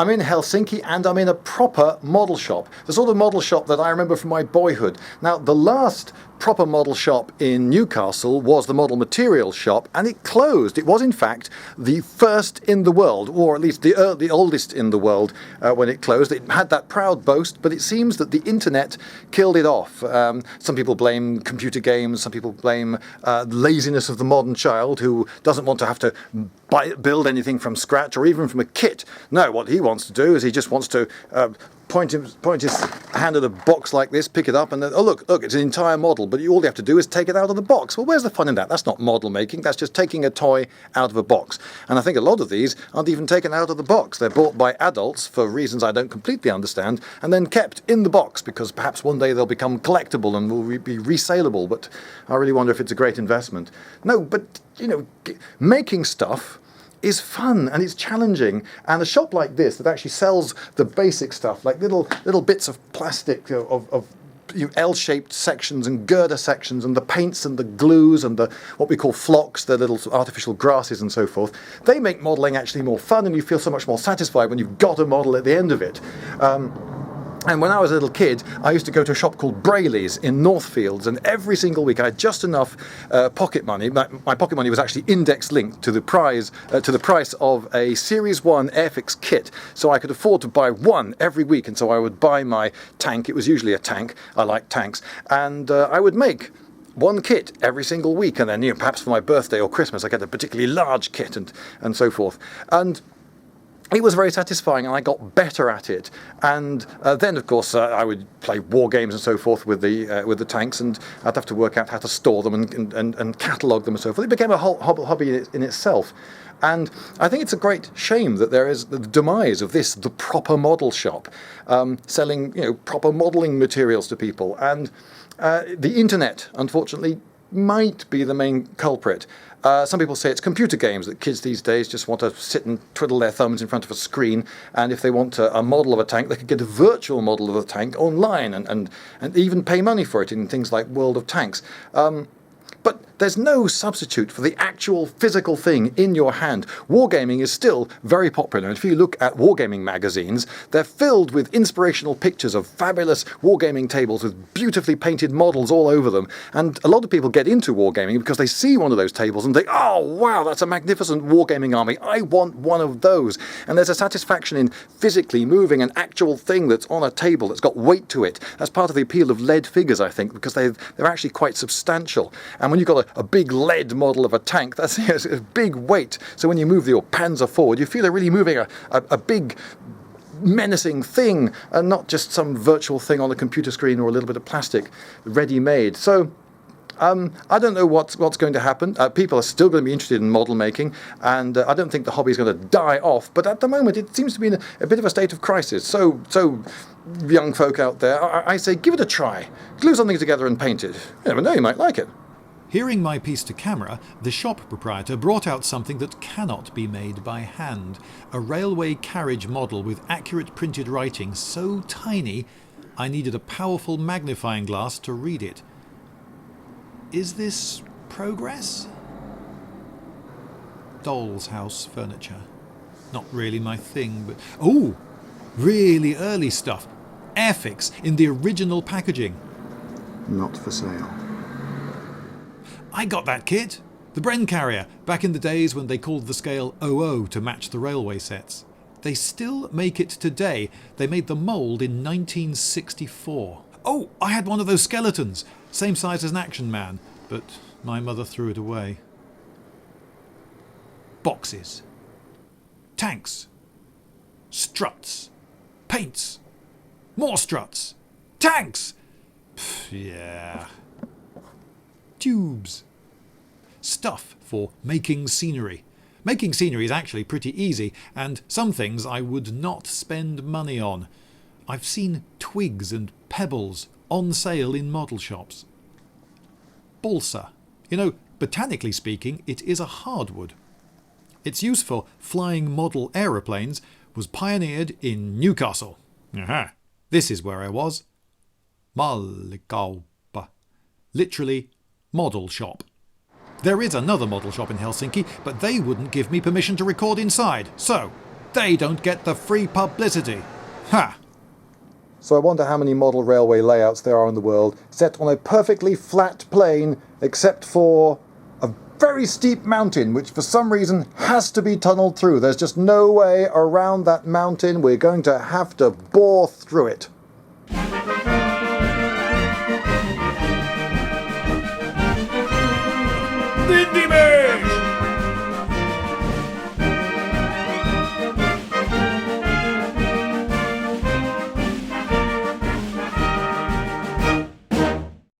I'm in Helsinki and I'm in a proper model shop. The sort of model shop that I remember from my boyhood. Now, the last proper model shop in Newcastle was the model materials shop, and it closed. It was in fact the first in the world, or at least the oldest in the world when it closed. It had that proud boast, but it seems that the internet killed it off. Some people blame computer games, some people blame laziness of the modern child who doesn't want to have to build anything from scratch or even from a kit. No, what he wants to do is he just wants to point his hand at a box like this, pick it up, and then, oh look, it's an entire model, but all you have to do is take it out of the box. Well, where's the fun in that? That's not model making, that's just taking a toy out of a box. And I think a lot of these aren't even taken out of the box. They're bought by adults for reasons I don't completely understand, and then kept in the box because perhaps one day they'll become collectible and will be resaleable, but I really wonder if it's a great investment. No, but, you know, making stuff is fun and it's challenging, and a shop like this that actually sells the basic stuff, like little bits of plastic of L-shaped sections and girder sections and the paints and the glues and the what we call flocks, the little artificial grasses and so forth, they make modelling actually more fun, and you feel so much more satisfied when you've got a model at the end of it. And when I was a little kid, I used to go to a shop called Brayley's in Northfields, and every single week I had just enough pocket money. My pocket money was actually index linked to the price of a Series 1 Airfix kit, so I could afford to buy one every week. And so I would buy my tank. It was usually a tank. I like tanks, and I would make one kit every single week, and then perhaps for my birthday or Christmas I get a particularly large kit and so forth. And it was very satisfying, and I got better at it. And then, of course, I would play war games and so forth with the tanks, and I'd have to work out how to store them and catalogue them and so forth. It became a whole hobby in itself. And I think it's a great shame that there is the demise of the proper model shop, selling proper modelling materials to people. And the internet, unfortunately, might be the main culprit. Some people say it's computer games, that kids these days just want to sit and twiddle their thumbs in front of a screen, and if they want a model of a tank, they could get a virtual model of a tank online and even pay money for it in things like World of Tanks. But there's no substitute for the actual physical thing in your hand. Wargaming is still very popular, and if you look at wargaming magazines, they're filled with inspirational pictures of fabulous wargaming tables with beautifully painted models all over them. And a lot of people get into wargaming because they see one of those tables and think, oh wow, that's a magnificent wargaming army, I want one of those. And there's a satisfaction in physically moving an actual thing that's on a table that's got weight to it. That's part of the appeal of lead figures, I think, because they're actually quite substantial. And when you've got a big lead model of a tank, that's a big weight. So when you move your panzer forward, you feel they're really moving a big menacing thing, and not just some virtual thing on a computer screen or a little bit of plastic ready-made. So I don't know what's going to happen. People are still going to be interested in model making, and I don't think the hobby is going to die off. But at the moment, it seems to be in a bit of a state of crisis. So young folk out there, I say give it a try. Glue something together and paint it. You never know, you might like it. Hearing my piece to camera, the shop proprietor brought out something that cannot be made by hand. A railway carriage model with accurate printed writing so tiny I needed a powerful magnifying glass to read it. Is this progress? Doll's house furniture. Not really my thing, but... oh! Really early stuff. Airfix in the original packaging. Not for sale. I got that kit. The Bren carrier, back in the days when they called the scale 00 to match the railway sets. They still make it today. They made the mould in 1964. Oh, I had one of those skeletons. Same size as an Action Man, but my mother threw it away. Boxes. Tanks. Struts. Paints. More struts. Tanks! Pff, yeah. Tubes. Stuff for making scenery. Making scenery is actually pretty easy, and some things I would not spend money on. I've seen twigs and pebbles on sale in model shops. Balsa. Botanically speaking, it is a hardwood. Its use for flying model aeroplanes was pioneered in Newcastle. Aha. This is where I was. Mallikauppa. Literally, model shop. There is another model shop in Helsinki, but they wouldn't give me permission to record inside. So, They don't get the free publicity. Ha! So I wonder how many model railway layouts there are in the world set on a perfectly flat plain except for a very steep mountain which for some reason has to be tunnelled through. There's just no way around that mountain. We're going to have to bore through it.